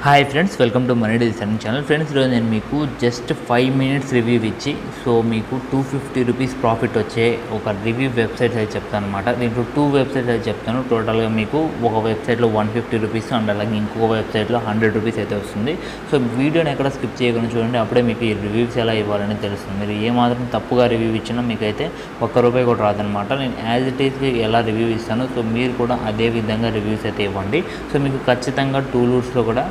Hi friends, welcome to money deals and channel. Friends, ఈరోజు నేను మీకు జస్ట్ 5 minutes రివ్యూ ఇచ్చి మీకు 250 రూపీస్ ప్రాఫిట్ వచ్చే ఒక రివ్యూ వెబ్సైట్స్ అయితే చెప్తాను అనమాట. దీంట్లో 2 వెబ్సైట్స్ అయితే చెప్తాను. టోటల్గా మీకు ఒక వెబ్సైట్లో 150 రూపీస్ అండ్ అలాగే ఇంకొక వెబ్సైట్లో 100 రూపీస్ అయితే వస్తుంది. సో వీడియోని ఎక్కడ స్కిప్ చేయకుండా చూడండి, అప్పుడే మీకు ఈ రివ్యూస్ ఎలా ఇవ్వాలని తెలుస్తుంది. మీరు ఏమాత్రం తప్పుగా రివ్యూ ఇచ్చినా మీకైతే ₹1 కూడా రాదనమాట. నేను యాజ్ ఇట్ ఈస్కి ఎలా రివ్యూ ఇస్తాను, సో మీరు కూడా అదే విధంగా రివ్యూస్ అయితే ఇవ్వండి. సో మీకు ఖచ్చితంగా 2 లూట్స్లో కూడా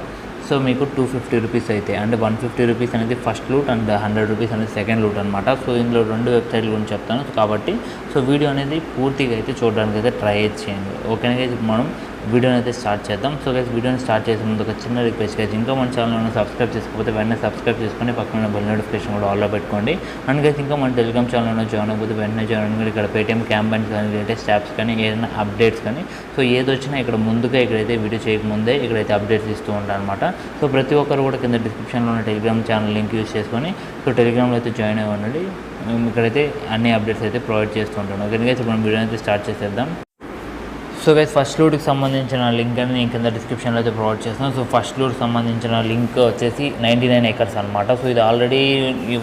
మీకు 250 రూపీస్ అయితే, అంటే 150 రూపీస్ అనేది ఫస్ట్ లూట్ అండ్ 100 రూపీస్ అనేది సెకండ్ లూట్ అనమాట. సో ఇందులో 2 వెబ్సైట్ల గురించి చెప్తాను కాబట్టి వీడియో అనేది పూర్తిగా అయితే చూడడానికి అయితే ట్రై చేయండి. ఓకేనా, మనం వీడియోని అయితే స్టార్ట్ చేద్దాం. సో గైస్, వీడియోని స్టార్ట్ చేసే ముందు ఒక చిన్న రిక్వెస్ట్ గైస్, ఇంకా మన ఛానల్ని సబ్స్క్రైబ్ చేసుకోకపోతే వెంటనే సబ్స్క్రైబ్ చేసుకొని పక్కన బెల్ నోటిఫికేషన్ కూడా ఆల్లో పెట్టుకోండి. అండ్ గైస్, ఇంకా మన టెలిగ్రామ్ ఛానల్లో జాయిన్ అయిపోతే వెంటనే జాయిన్ అవ్వండి. ఇక్కడ పేటీఎం క్యాంపెయిన్స్ కానీ, లేటెస్ట్ యాప్స్ కానీ, ఏదైనా అప్డేట్స్ కానీ ఏది వచ్చినా ఇక్కడ ముందుగా ఇక్కడైతే వీడియో చేయకముందే ఇక్కడైతే అప్డేట్స్ ఇస్తూ ఉంటాను అనమాట. సో ప్రతి ఒక్కరు కూడా కింద డిస్క్రిప్షన్లో ఉన్న టెలిగ్రామ్ ఛానల్ లింక్ యూజ్ చేసుకొని టెలిగ్రామ్లో అయితే జాయిన్ అవ్వండి. ఇక్కడైతే అన్ని అప్డేట్స్ అయితే ప్రొవైడ్ చేస్తూ ఉంటాను. ఓకే గైస్, మనం వీడియో అయితే స్టార్ట్ చేసేద్దాం. సో గైస్, ఫస్ట్ లూట్కి సంబంధించిన లింక్ అని నేను కింద డిస్క్రిప్షన్లో అయితే ప్రొవైడ్ చేస్తున్నాను. సో ఫస్ట్ లూట్కి సంబంధించిన లింక్ వచ్చేసి 99 acres అనమాట. సో ఇది ఆల్రెడీ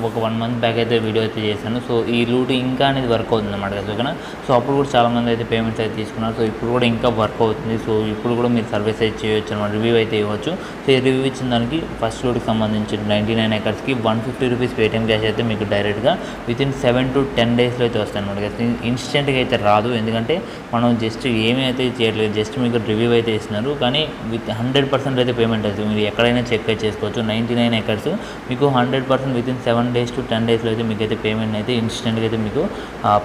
ఒక 1 month బ్యాక్ అయితే వీడియో అయితే చేశాను. సో ఈ లూట్ ఇంకా అనేది వర్క్ అవుతుంది అనమాట. ఓకేనా, సో అప్పుడు కూడా చాలామంది అయితే పేమెంట్స్ అయితే తీసుకున్నారు. సో ఇప్పుడు కూడా ఇంకా వర్క్ అవుతుంది. సో ఇప్పుడు కూడా మీరు సర్వీస్ అయితే చేయొచ్చు అనమాట, రివ్యూ అయితే ఇవ్వచ్చు. సో ఈ రివ్యూ ఇచ్చిన దానికి ఫస్ట్ లూట్కి సంబంధించిన 99 acresకి 150 రూపీస్ పేటీఎం క్యాష్ అయితే మీకు డైరెక్ట్గా వితిన్ 7 to 10 daysలో అయితే వస్తాయి అనమాట. ఇన్స్టెంట్గా అయితే రాదు, ఎందుకంటే మనం జస్ట్ ఏమీ అయితే చేయట్లేదు, జస్ట్ మీకు రివ్యూ అయితే ఇస్తున్నారు. కానీ విత్ 100% అయితే పేమెంట్ అవుతుంది. మీరు ఎక్కడైనా చెక్ అయితే చేసుకోవచ్చు. 99 acres మీకు 100% వితిన్ 7 days to 10 daysలో అయితే మీకు అయితే పేమెంట్ అయితే ఇన్స్టెంట్గా అయితే మీకు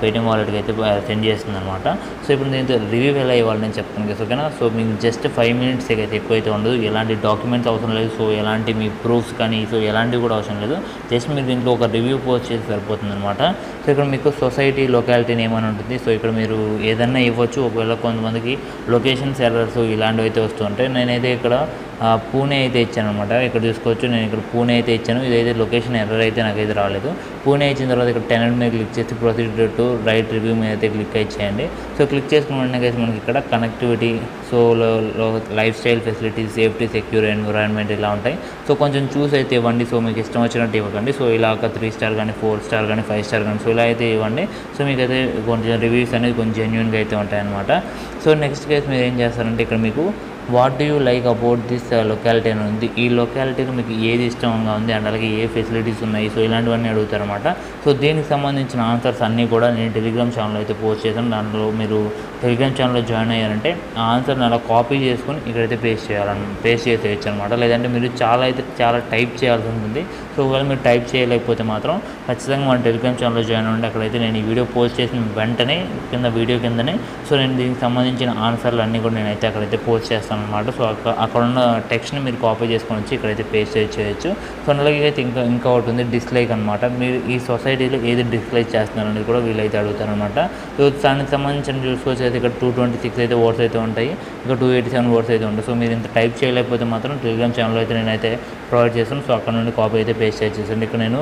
పేటీఎం వాలెట్కి అయితే సెండ్ చేస్తుంది అనమాట. సో ఇప్పుడు నేను రివ్యూ ఎలా ఇవ్వాలని నేను చెప్తాను కదా. ఓకేనా, సో మీకు జస్ట్ 5 minutes అయితే ఎక్కువ అయితే ఉండదు. ఎలాంటి డాక్యుమెంట్స్ అవసరం లేదు. సో ఎలాంటి మీ ప్రూఫ్స్ కానీ ఎలాంటివి కూడా అవసరం లేదు. జస్ట్ మీరు దీంట్లో ఒక రివ్యూ పోస్ట్ చేసి సరిపోతుంది అనమాట. సో ఇక్కడ మీకు సొసైటీ లొకాలిటీ నేమ్ అని ఉంటుంది. సో ఇక్కడ మీరు ఏదన్నా ఇవ్వచ్చు. ఒకవేళ కొంతమందికి లొకేషన్స్ ఎర్రర్స్ ఇలాంటివి అయితే వస్తూ ఉంటాయి. నేనైతే ఇక్కడ పూణే అయితే ఇచ్చాను అనమాట. ఇక్కడ చూసుకోవచ్చు, నేను ఇక్కడ పూణే అయితే ఇచ్చాను. ఇదైతే లొకేషన్ ఎర్రర్ అయితే నాకైతే రాలేదు. పూణే ఇచ్చిన తర్వాత ఇక్కడ టెనెంట్ మీద క్లిక్ చేసి ప్రొసీడ్ టు రైట్ రివ్యూ మీద అయితే క్లిక్ చేయండి. సో క్లిక్ చేసుకున్న వెంటనే మనకి ఇక్కడ connectivity, life style facilities, safety, secure environment ఇలా ఉంటాయి. సో కొంచెం చూస్ అయితే ఇవ్వండి. సో మీకు ఇష్టం వచ్చినట్టు ఇవ్వకండి. సో ఇలా 3 star కానీ 4 star కానీ 5 star కానీ ఇలా అయితే ఇవ్వండి. సో మీకైతే కొంచెం రివ్యూస్ అనేది కొంచెం జెన్యూన్గా అయితే ఉంటాయి అనమాట. సో నెక్స్ట్ కేసు మీరు ఏం చేస్తారంటే ఇక్కడ మీకు what do you like about this locality అని ఉంది. ఈ లొకాలిటీలో మీకు ఏది ఇష్టంగా ఉంది అండ్ అలాగే ఏ ఫెసిలిటీస్ ఉన్నాయి, సో ఇలాంటివన్నీ అడుగుతారనమాట. సో దీనికి సంబంధించిన ఆన్సర్స్ అన్నీ కూడా నేను టెలిగ్రామ్ ఛానల్లో అయితే పోస్ట్ చేశాను. దాంట్లో మీరు టెలిగ్రామ్ ఛానల్లో జాయిన్ అయ్యారంటే ఆ ఆన్సర్ని అలా కాపీ చేసుకొని ఇక్కడైతే పేస్ట్ చేసేయచ్చు అనమాట. లేదంటే మీరు చాలా టైప్ చేయాల్సి ఉంటుంది. సో ఒకవేళ మీరు టైప్ చేయలేకపోతే మాత్రం ఖచ్చితంగా మన టెలిగ్రామ్ ఛానల్లో జాయిన్ అవ్వండి. అక్కడైతే నేను ఈ వీడియో పోస్ట్ చేసిన వెంటనే వీడియో కిందనే నేను దీనికి సంబంధించిన ఆన్సర్లు అన్నీ కూడా నేనైతే అక్కడైతే పోస్ట్ చేస్తాను అనమాట. సో అక్కడ ఉన్న టెక్స్ట్ని మీరు కాపీ చేసుకొని వచ్చి ఇక్కడైతే పేస్ట్ చేయొచ్చు. సో అలాగే అయితే ఇంకా ఒకటి ఉంది, డిస్లైక్ అనమాట. మీరు ఈ సొసైటీలో ఏది డిస్లైక్ చేస్తున్నారనేది కూడా వీళ్ళైతే అడుగుతారనమాట. సో దానికి సంబంధించిన చూసుకోవచ్చు అయితే ఇక్కడ 226 అయితే వర్డ్స్ అయితే ఉంటాయి, ఇంకా 287 వర్డ్స్ అయితే ఉంటాయి. సో మీరు ఇంత టైప్ చేయలేకపోతే మాత్రం టెలిగ్రామ్ ఛానల్లో అయితే నేనైతే ప్రొవైడ్ చేస్తాను. సో అక్కడ నుండి కాపీ అయితే పేస్ట్ చేసేసాను. ఇక్కడ నేను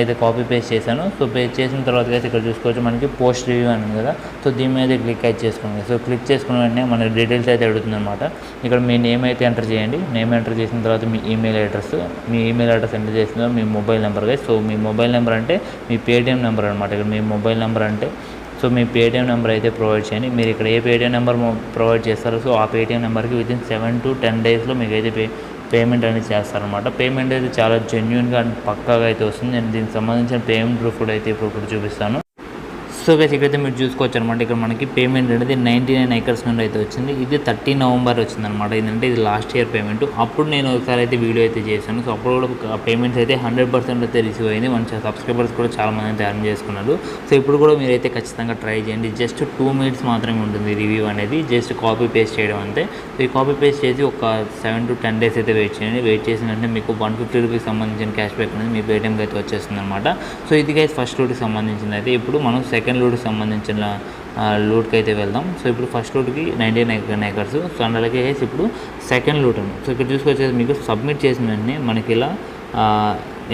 అయితే కాపీ పేస్ట్ చేశాను. సో పేస్ట్ చేసిన తర్వాత అయితే ఇక్కడ చూసుకోవచ్చు మనకి పోస్ట్ రివ్యూ అని కదా. సో దీని మీద క్లిక్ అయితే చేసుకోండి. సో క్లిక్ చేసుకున్న వెంటనే మన డీటెయిల్స్ అయితే అడుగుతుంది అనమాట. ఇక్కడ మీ నేమ్ అయితే ఎంటర్ చేయండి. నేమ్ ఎంటర్ చేసిన తర్వాత మీ ఈమెయిల్ అడ్రస్ ఎంటర్ చేసిన తర్వాత మీ మొబైల్ నెంబర్. సో మీ మొబైల్ నెంబర్ అంటే మీ పేటీఎం నెంబర్ అనమాట. ఇక్కడ మీ మొబైల్ నెంబర్ అంటే సో మీ పేటీఎం నెంబర్ అయితే ప్రొవైడ్ చేయండి. మీరు ఇక్కడ ఏ పేటీఎం నెంబర్ ప్రొవైడ్ చేస్తారో సో ఆ పేటీఎం నెంబర్కి వితిన్ 7 to 10 daysలో మీకు అయితే పేమెంట్ అనేది చేస్తారనమాట. పేమెంట్ అయితే చాలా జెన్యూన్గా అండ్ పక్కాగా అయితే వస్తుంది. నేను దీనికి సంబంధించిన పేమెంట్ ప్రూఫ్ కూడా అయితే ఇప్పుడు చూపిస్తాను. సో గైస్, ఇక్కడైతే మీరు చూసుకోవచ్చు అనమాట. ఇక్కడ మనకి పేమెంట్ అనేది 99 acres నుండి అయితే వచ్చింది. ఇది 30 November వచ్చిందనమాట. ఏంటంటే ఇది లాస్ట్ ఇయర్ పేమెంట్. అప్పుడు నేను ఒకసారి అయితే వీడియో అయితే చేశాను. సో అప్పుడు కూడా పేమెంట్స్ అయితే 100% అయితే రిసీవ్ అయింది. మన సబ్స్క్రైబర్స్ కూడా చాలామంది అయితే అర్న్ చేసుకున్నారు. సో ఇప్పుడు కూడా మీరైతే ఖచ్చితంగా ట్రై చేయండి. జస్ట్ 2 minutes మాత్రమే ఉంటుంది రివ్యూ అనేది. జస్ట్ కాపీ పేస్ట్ చేయడం అంతే. సో ఈ కాపీ పేస్ట్ చేసి ఒక 7 to 10 days అయితే వెయిట్ చేయండి. వెయిట్ చేసిన వెంటనే మీకు 150 రూపీస్ సంబంధించిన క్యాష్ బ్యాక్ అనేది మీ పేటీఎంకి అయితే వచ్చేస్తుంది అనమాట. సో ఇది గైస్ ఫస్ట్ లూట్కి సంబంధించింది. అయితే ఇప్పుడు మనం సెకండ్ లూట్కి సంబంధించిన లూట్కి అయితే వెళ్దాం. సో ఇప్పుడు ఫస్ట్ లూట్కి 99 acres. సో అలాగే ఇప్పుడు సెకండ్ లూట్ ఉంది. సో ఇక్కడ చూసుకొచ్చేసి మీకు సబ్మిట్ చేసిన వెంటనే మనకి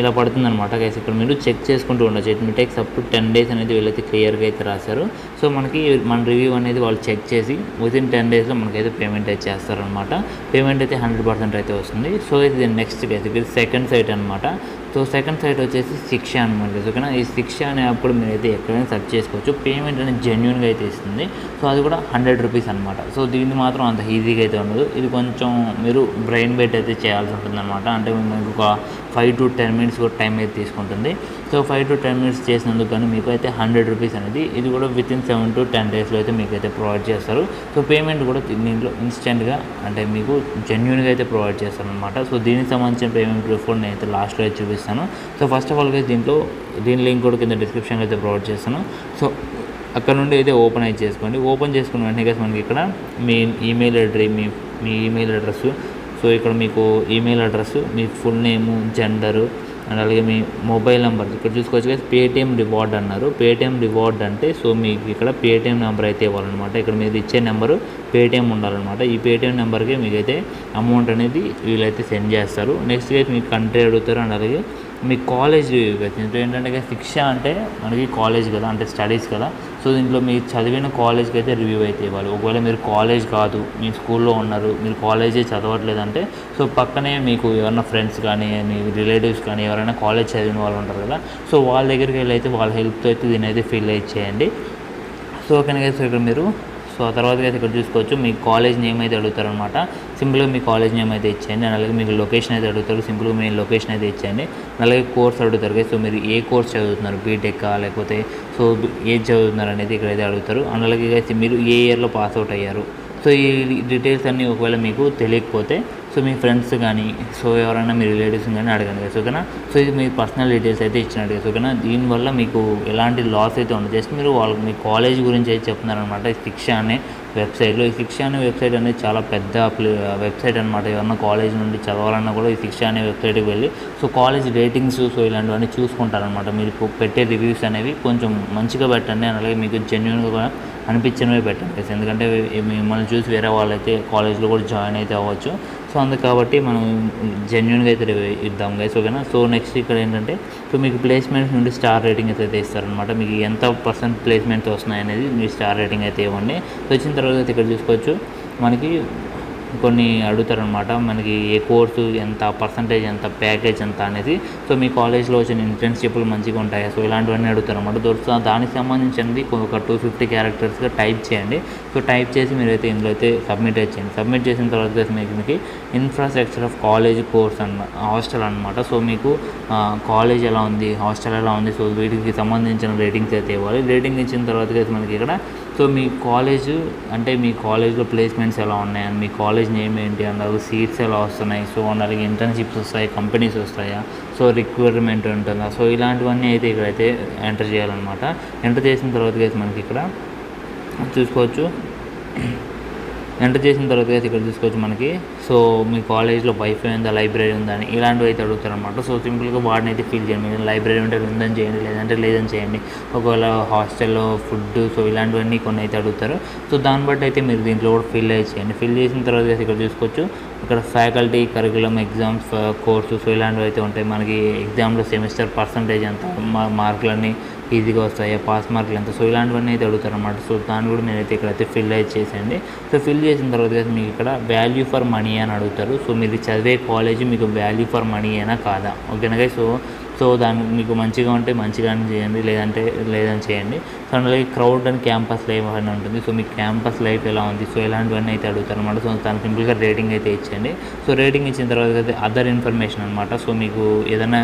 ఇలా పడుతుంది అనమాట గైస్. ఇక్కడ మీరు చెక్ చేసుకుంటూ ఉండొచ్చు. It me takes up to 10 days అనేది వీళ్ళైతే క్లియర్గా అయితే రాశారు. సో మనకి మన రివ్యూ అనేది వాళ్ళు చెక్ చేసి వితిన్ 10 డేస్లో మనకైతే పేమెంట్ అయితే చేస్తారనమాట. పేమెంట్ అయితే 100% అయితే వస్తుంది. సో ఇది నెక్స్ట్ కేసు, ఇది సెకండ్ సైట్ అనమాట. సో సెకండ్ సైట్ వచ్చేసి శిక్ష అనమాట. ఓకేనా, ఈ శిక్ష అనే యాప్ కూడా మీరైతే ఎక్కడైనా సెర్చ్ చేసుకోవచ్చు. పేమెంట్ అనేది జెన్యున్గా అయితే ఇస్తుంది. సో అది కూడా 100 రూపీస్ అనమాట. సో దీన్ని మాత్రం అంత ఈజీగా అయితే ఉండదు. ఇది కొంచెం మీరు బ్రెయిన్ బెట్ అయితే చేయాల్సి ఉంటుంది అనమాట. అంటే మీకు ఒక 5 to 10 minutes కూడా టైం అయితే తీసుకుంటుంది. సో 5 to 10 minutes చేసినందుకు కానీ మీకు అయితే 100 రూపీస్ అనేది ఇది కూడా వితిన్ 7 to 10 డేస్లో అయితే మీకు అయితే ప్రొవైడ్ చేస్తారు. సో పేమెంట్ కూడా దీంట్లో ఇన్స్టెంట్గా అంటే మీకు జెన్యున్గా అయితే ప్రొవైడ్ చేస్తారు అనమాట. సో దీనికి సంబంధించిన పేమెంట్ ప్రూఫ్ కూడా నేనైతే లాస్ట్లో అయితే చూపిస్తాను. సో ఫస్ట్ ఆఫ్ ఆల్ దీని లింక్ కూడా కింద డిస్క్రిప్షన్లో అయితే ప్రొవైడ్ చేస్తాను. సో అక్కడ నుండి అయితే ఓపెన్ అయితే చేసుకోండి. ఓపెన్ చేసుకున్న వెంటనే మనకి ఇక్కడ మీ ఈమెయిల్ అడ్రస్, సో ఇక్కడ మీకు email address, me full name, gender and అలాగే మీ మొబైల్ నెంబర్ ఇక్కడ చూసుకోవచ్చు కదా. పేటిఎం రివార్డ్ అన్నారు. పేటిఎం రివార్డ్ అంటే సో మీకు ఇక్కడ పేటిఎం నెంబర్ అయితే ఇవ్వాలన్నమాట. ఇక్కడ మీరు ఇచ్చే నెంబరు పేటిఎం ఉండాలన్నమాట. ఈ పేటిఎం నెంబర్కి మీకైతే అమౌంట్ అనేది వీళ్ళైతే సెండ్ చేస్తారు. నెక్స్ట్ అయితే మీకు కంట్రీ అడుగుతారు అండ్ అలాగే మీ కాలేజ్ ఏంటంటే శిక్ష అంటే మనకి కాలేజ్ కదా, అంటే స్టడీస్ కదా. సో దీంట్లో మీరు చదివిన కాలేజ్కి అయితే రివ్యూ అయితే ఇవ్వాలి. ఒకవేళ మీరు కాలేజ్ కాదు, మీ స్కూల్లో ఉన్నారు, మీరు కాలేజే చదవట్లేదంటే సో పక్కనే మీకు ఎవరైనా ఫ్రెండ్స్ కానీ మీ రిలేటివ్స్ కానీ ఎవరైనా కాలేజ్ చదివిన వాళ్ళు ఉంటారు కదా. సో వాళ్ళ దగ్గరికి వెళ్ళి అయితే వాళ్ళ హెల్ప్తో అయితే దీన్ని అయితే ఫిల్ అయితే చేయండి. సో ఓకేనా. సో ఇక్కడ మీరు సో ఆ తర్వాత అయితే ఇక్కడ చూసుకోవచ్చు మీ కాలేజ్ నేమ్ అయితే అడుగుతారు అనమాట. సింపుల్గా మీ కాలేజ్ నేమ్ అయితే ఇచ్చేయండి. అలాగే మీకు లొకేషన్ అయితే అడుగుతారు. సింపుల్గా మీ లొకేషన్ అయితే ఇచ్చేయండి. అలాగే కోర్స్ అడుగుతారు. సో మీరు ఏ కోర్స్ చదువుతున్నారు, బీటెక్ లేకపోతే సో ఏది చదువుతున్నారు అనేది ఇక్కడైతే అడుగుతారు. అండ్ అలాగే మీరు ఏ ఇయర్లో పాస్ అవుట్ అయ్యారు. సో ఈ డీటెయిల్స్ అన్నీ ఒకవేళ మీకు తెలియకపోతే సో మీ ఫ్రెండ్స్ కానీ సో ఎవరైనా మీ రిలేటివ్స్ కానీ అడగండి కదా. ఓకేనా. సో ఇది మీ పర్సనల్ డీటెయిల్స్ అయితే ఇచ్చినట్టు కదా. ఓకేనా. దీనివల్ల మీకు ఎలాంటి లాస్ అయితే ఉండదు. జస్ట్ మీరు వాళ్ళకి మీ కాలేజ్ గురించి అయితే చెప్తున్నారనమాట. ఈ శిక్ష అనే వెబ్సైట్లో, ఈ శిక్ష అనే వెబ్సైట్ అనేది చాలా పెద్ద వెబ్సైట్ అనమాట. ఎవరన్నా కాలేజ్ నుండి చదవాలన్నా కూడా ఈ శిక్ష అనే వెబ్సైట్కి వెళ్ళి సో కాలేజ్ రేటింగ్స్ సో ఇలాంటివన్నీ చూసుకుంటారనమాట. మీరు పెట్టే రివ్యూస్ అనేవి కొంచెం మంచిగా పెట్టండి. అలాగే మీకు జెన్యున్గా అనిపించినవే పెట్టండి. ఎందుకంటే మిమ్మల్ని చూసి వేరే వాళ్ళైతే కాలేజ్లో కూడా జాయిన్ అయితే అవ్వచ్చు. సో అందుకు కాబట్టి మనం జెన్యున్గా అయితే ఇద్దాం గైస్. ఓకేనా. సో నెక్స్ట్ ఇక్కడ ఏంటంటే సో మీకు ప్లేస్మెంట్స్ నుండి స్టార్ రేటింగ్ అయితే ఇస్తారనమాట. మీకు ఎంత % ప్లేస్మెంట్స్ వస్తున్నాయి అనేది మీ స్టార్ రేటింగ్ అయితే ఇవ్వండి. సో వచ్చిన తర్వాత ఇక్కడ చూసుకోవచ్చు మనకి కొన్ని అడుగుతారనమాట. మనకి ఏ కోర్సు ఎంత, పర్సంటేజ్ ఎంత, ప్యాకేజ్ ఎంత అనేది. సో మీ కాలేజ్లో వచ్చిన ఇంటర్న్షిప్లు మంచిగా ఉంటాయి. సో ఇలాంటివన్నీ అడుగుతారనమాట. దానికి సంబంధించినది ఒక 250 క్యారెక్టర్స్గా టైప్ చేయండి. సో టైప్ చేసి మీరైతే ఇందులో అయితే సబ్మిట్ చేయండి. సబ్మిట్ చేసిన తర్వాత మీకు infrastructure of college course hostel అనమాట. సో మీకు కాలేజ్ ఎలా ఉంది, హాస్టల్ ఎలా ఉంది, సో వీటికి సంబంధించిన రేటింగ్స్ అయితే ఇవ్వాలి. రేటింగ్ ఇచ్చిన తర్వాత మనకి ఇక్కడ సో మీ కాలేజ్ అంటే మీ కాలేజ్లో ప్లేస్మెంట్స్ ఎలా ఉన్నాయి, మీ కాలేజ్ నేమ్ ఏంటి, అలాగే సీట్స్ ఎలా వస్తున్నాయి, సో అలాగే ఇంటర్న్షిప్స్ వస్తాయి, కంపెనీస్ వస్తాయా, సో రిక్వైర్మెంట్ ఉంటుందా, సో ఇలాంటివన్నీ అయితే ఇక్కడైతే ఎంటర్ చేయాలన్నమాట. ఎంటర్ చేసిన తర్వాత మనకి ఇక్కడ చూసుకోవచ్చు. ఎంటర్ చేసిన తర్వాత ఇక్కడ చూసుకోవచ్చు మనకి సో మీ కాలేజ్లో వైఫై ఉందా, లైబ్రరీ ఉందా అని ఇలాంటివి అయితే అడుగుతారనమాట. సో సింపుల్గా వాటిని అయితే ఫిల్ చేయండి. మీరు లైబ్రరీ ఉంటే ఉందని చేయండి, లేదంటే లేదని చేయండి. ఒకవేళ హాస్టల్లో ఫుడ్ సో ఇలాంటివన్నీ కొన్ని అయితే అడుగుతారు. సో దాన్ని బట్టి అయితే మీరు దీంట్లో కూడా ఫిల్ అయితే చేయండి. ఫిల్ చేసిన తర్వాత ఇక్కడ చూసుకోవచ్చు ఇక్కడ faculty, curriculum, exams, course so ఇలాంటివి అయితే ఉంటాయి. మనకి ఎగ్జామ్లో సెమిస్టర్ పర్సంటేజ్ ఎంత, మార్కులన్నీ ఈజీగా వస్తాయా, పాస్ మార్కులు ఎంత, సో ఇలాంటివన్నీ అయితే అడుగుతారు అన్నమాట. సో దాన్ని కూడా నేనైతే ఇక్కడైతే ఫిల్ అయితే చేసేయండి. సో ఫిల్ చేసిన తర్వాత మీకు ఇక్కడ వాల్యూ ఫర్ మనీ అని అడుగుతారు. సో మీరు చదివే కాలేజ్ మీకు వాల్యూ ఫర్ మనీ అయినా కాదా, ఓకేనా. సో దానికి మీకు మంచిగా ఉంటే మంచిగానే చేయండి, లేదని చేయండి. సో అలాగే క్రౌడ్ అండ్ క్యాంపస్ లైఫ్ అని ఉంటుంది. సో మీ క్యాంపస్ లైఫ్ ఎలా ఉంది, సో ఇలాంటివన్నీ అయితే అడుగుతారు అనమాట. సో దాని సింపుల్గా రేటింగ్ అయితే ఇచ్చేయండి. సో రేటింగ్ ఇచ్చిన తర్వాత అయితే అదర్ ఇన్ఫర్మేషన్ అనమాట. సో మీకు ఏదైనా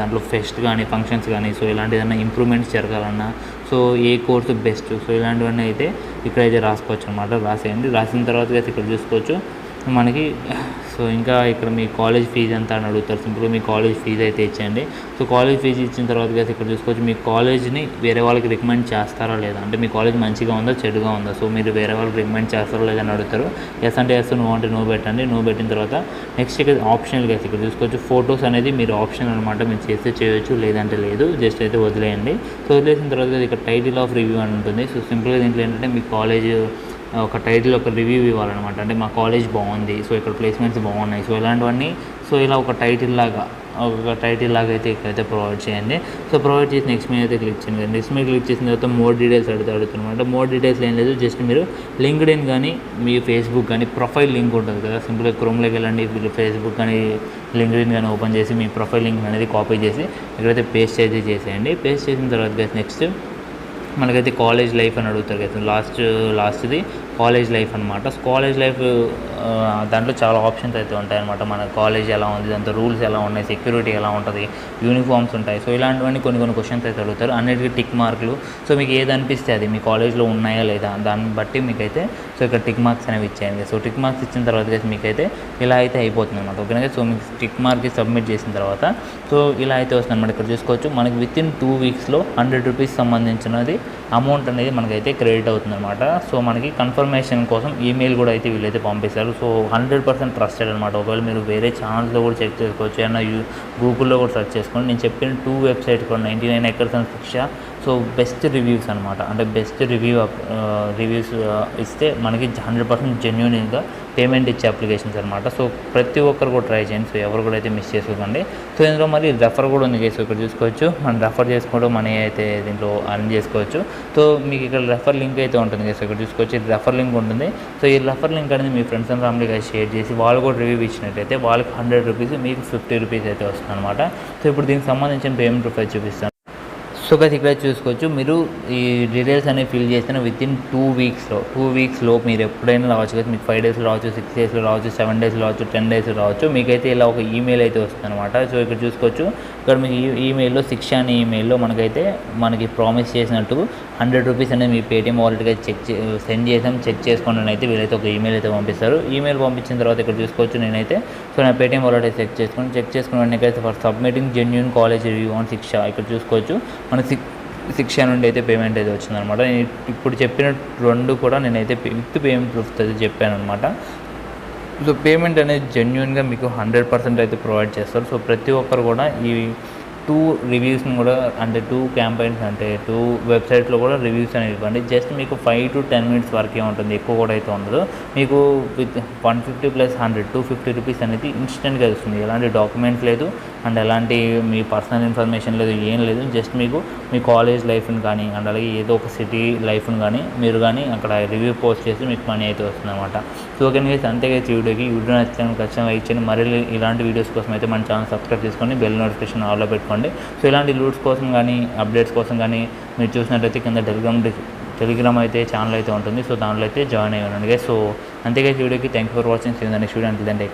దాంట్లో ఫెస్ట్ కానీ, ఫంక్షన్స్ కానీ, సో ఇలాంటి ఏదైనా ఇంప్రూవ్మెంట్స్ జరగాలన్నా, సో ఏ కోర్సు బెస్ట్, సో ఇలాంటివన్నీ అయితే ఇక్కడైతే రాసుకోవచ్చు అనమాట. రాసేయండి. రాసిన తర్వాత అయితే ఇక్కడ చూసుకోవచ్చు మనకి. సో ఇంకా ఇక్కడ మీ కాలేజ్ ఫీజు ఎంత అని అడుగుతారు. సింపుల్గా మీ కాలేజ్ ఫీజు అయితే ఇచ్చేయండి. సో కాలేజ్ ఫీజు ఇచ్చిన తర్వాత ఇక్కడ చూసుకోవచ్చు మీ కాలేజ్ని వేరే వాళ్ళకి రికమెండ్ చేస్తారా లేదా, అంటే మీ కాలేజ్ మంచిగా ఉందా, చెడుగా ఉందా, సో మీరు వేరే వాళ్ళకి రికమెండ్ చేస్తారా లేదా అని అడుగుతారు. ఎస్ అంటే ఎస్, నువ్వు అంటే నువ్వు పెట్టండి. నువ్వు పెట్టిన తర్వాత నెక్స్ట్ ఇక్కడ ఆప్షనల్గా ఇక్కడ చూసుకోవచ్చు ఫొటోస్ అనేది మీరు ఆప్షన్ అనమాట. మీరు చేస్తే చేయొచ్చు, లేదంటే లేదు, జస్ట్ అయితే వదిలేయండి. సో వదిలేసిన తర్వాత ఇక్కడ టైటిల్ ఆఫ్ రివ్యూ అని ఉంటుంది. సో సింపుల్గా దీంట్లో ఏంటంటే మీ కాలేజ్ ఒక టైటిల్, ఒక రివ్యూ ఇవ్వాలన్నమాట. అంటే మా కాలేజ్ బాగుంది, సో ఇక్కడ ప్లేస్మెంట్స్ బాగున్నాయి, సో ఇలాంటివన్నీ సో ఇలా ఒక టైటిల్ లాగా అయితే ఇక్కడైతే ప్రొవైడ్ చేయండి. సో ప్రొవైడ్ చేసి నెక్స్ట్ మీద అయితే క్లిక్ చేయండి. నెక్స్ట్ మీద క్లిక్ చేసిన తర్వాత మోర్ డీటెయిల్స్ అడుగుతున్నమాట. మోర్ డీటెయిల్స్ ఏం లేదు, జస్ట్ మీరు లింక్డ్ఇన్ కానీ మీ ఫేస్బుక్ కానీ ప్రొఫైల్ లింక్ ఉంటుంది కదా, సింపుల్గా క్రోమ్లోకి వెళ్ళండి, మీరు ఫేస్బుక్ కానీ లింక్డ్ఇన్ కానీ ఓపెన్ చేసి మీ ప్రొఫైల్ లింక్ అనేది కాపీ చేసి ఇక్కడైతే పేస్ట్ అయితే చేసేయండి. పేస్ట్ చేసిన తర్వాత నెక్స్ట్ మనకైతే కాలేజ్ లైఫ్ అని అడుగుతారు కదా, లాస్ట్ది కాలేజ్ లైఫ్ అనమాట. కాలేజ్ లైఫ్ దాంట్లో చాలా ఆప్షన్స్ అయితే ఉంటాయన్నమాట. మన కాలేజ్ ఎలా ఉంది, దాంతో రూల్స్ ఎలా ఉన్నాయి, సెక్యూరిటీ ఎలా ఉంటుంది, యూనిఫామ్స్ ఉంటాయి. సో ఇలాంటివన్నీ కొన్ని క్వశ్చన్స్ అయితే అడుగుతారు. అన్నిటికీ టిక్ మార్కులు. సో మీకు ఏది అనిపిస్తే అది మీ కాలేజ్లో ఉన్నాయా లేదా దాన్ని బట్టి మీకైతే సో ఇక్కడ టిక్ మార్క్స్ అనేవి ఇచ్చేయండి. సో టిక్ మార్క్స్ ఇచ్చిన తర్వాత మీకైతే ఇలా అయితే అయిపోతుంది అనమాట. ఓకేనా. సో మీకు టిక్ మార్క్కి సబ్మిట్ చేసిన తర్వాత సో ఇలా అయితే వస్తుంది అనమాట. ఇక్కడ చూసుకోవచ్చు మనకి వితిన్ 2 వీక్స్లో 100 రూపీస్ సంబంధించినది అమౌంట్ అనేది మనకైతే క్రెడిట్ అవుతుంది అనమాట. సో మనకి కన్ఫర్మేషన్ కోసం ఈమెయిల్ కూడా అయితే వీళ్ళైతే పంపిస్తారు. సో 100% ట్రస్టెడ్ అనమాట. ఒకవేళ మీరు వేరే ఛానల్స్లో కూడా చెక్ చేసుకోవచ్చు, ఏమన్నా గూగుల్లో కూడా సెర్చ్ చేసుకోండి. నేను చెప్పిన 2 వెబ్సైట్స్ కూడా 99 acres and శిక్ష. సో బెస్ట్ రివ్యూస్ అనమాట. అంటే బెస్ట్ రివ్యూస్ ఇస్తే మనకి 100% జెన్యూన్గా పేమెంట్ ఇచ్చే అప్లికేషన్స్ అనమాట. సో ప్రతి ఒక్కరు కూడా ట్రై చేయండి. సో ఎవరు కూడా అయితే మిస్ చేసుకోకండి. సో ఇందులో మరి రెఫర్ కూడా ఉంది. సో ఇక్కడ చూసుకోవచ్చు, మనం రెఫర్ చేసుకోవడం మనీ అయితే దీంట్లో అర్న్ చేసుకోవచ్చు. సో మీకు ఇక్కడ రెఫర్ లింక్ అయితే ఉంటుంది. సో ఇక్కడ చూసుకోవచ్చు, రెఫర్ లింక్ ఉంటుంది. సో ఈ రెఫర్ లింక్ అనేది మీ ఫ్రెండ్స్ అండ్ ఫ్యామిలీకి షేర్ చేసి వాళ్ళు కూడా రివ్యూ ఇచ్చినట్టయితే వాళ్ళకి 100 రూపీస్, మీకు 50 రూపీస్ అయితే వస్తుంది అనమాట. సో ఇప్పుడు దీనికి సంబంధించిన పేమెంట్ ప్రొఫైల్ చూపిస్తాను. సో కదా ఇక్కడ చూసుకోవచ్చు, మీరు ఈ డీటెయిల్స్ అనేవి ఫిల్ చేస్తే వితిన్ 2 వీక్స్లో మీరు ఎప్పుడైనా రావచ్చు కదా. మీకు 5 డేస్లో రావచ్చు, 6 డేస్లో రావచ్చు, 7 డేస్లో రావచ్చు, 10 డేస్లో రావచ్చు. మీకైతే ఇలా ఒక ఈమెయిల్ అయితే వస్తుంది అనమాట. సో ఇక్కడ చూసుకోవచ్చు, ఇక్కడ మీకు ఈమెయిల్లో శిక్ష అనే ఈమెయిల్లో మనకి ప్రామిస్ చేసినట్టు 100 రూపీస్ అనేది మీ పేటీఎం వాలెట్కి సెండ్ చేసాం, చెక్ చేసుకోండి అయితే వీళ్ళైతే ఒక ఈమెయిల్ అయితే పంపిస్తారు. ఈమెయిల్ పంపించిన తర్వాత ఇక్కడ చూసుకోవచ్చు, నేనైతే సో నా పేటీఎం వాలెట్ అయితే చెక్ చేసుకుని వెంటనే for submitting genuine college review on శిక్ష. ఇక్కడ చూసుకోవచ్చు మన శిక్ష నుండి అయితే పేమెంట్ అయితే వచ్చిందనమాట. నేను ఇప్పుడు చెప్పిన 2 కూడా నేనైతే విత్ పేమెంట్ ప్రూఫ్ అయితే చెప్పాను అనమాట. సో పేమెంట్ అనేది జెన్యూన్గా మీకు 100% అయితే ప్రొవైడ్ చేస్తారు. సో ప్రతి ఒక్కరు కూడా ఈ 2 రివ్యూస్ని కూడా, అంటే 2 క్యాంపెయిన్స్, అంటే 2 వెబ్సైట్లో కూడా రివ్యూస్ అనేవి ఇవ్వండి. జస్ట్ మీకు 5 to 10 minutes వరకే ఉంటుంది, ఎక్కువ కూడా అయితే ఉండదు. మీకు విత్ 150 + 100 250 రూపీస్ అనేది ఇన్స్టెంట్గా వస్తుంది. ఎలాంటి డాక్యుమెంట్స్ లేదు అండ్ ఎలాంటి మీ పర్సనల్ ఇన్ఫర్మేషన్ లేదు, ఏం లేదు. జస్ట్ మీకు మీ కాలేజ్ లైఫ్ని కానీ అండ్ అలాగే ఏదో ఒక సిటీ లైఫ్ని కానీ మీరు కానీ అక్కడ రివ్యూ పోస్ట్ చేసి మీకు మనీ అయితే వస్తుంది అనమాట. సో ఓకే గైస్, అంతేగా వీడియో నచ్చితే ఖచ్చితంగా ఇచ్చేయండి. మరి ఇలాంటి వీడియోస్ కోసం అయితే మన ఛానల్ సబ్స్క్రైబ్ చేసుకొని బెల్ నోటిఫికేషన్ ఆల్లో పెట్టుకోండి. సో ఇలాంటి లూట్స్ కోసం కానీ అప్డేట్స్ కోసం కానీ మీరు చూసినట్లయితే కింద టెలిగ్రామ్ అయితే ఛానల్ అయితే ఉంటుంది. సో దాంట్లో అయితే జాయిన్ అయ్యి ఉండండి. సో అంతేగా వీడియోకి thank you for watching. Next video అంటే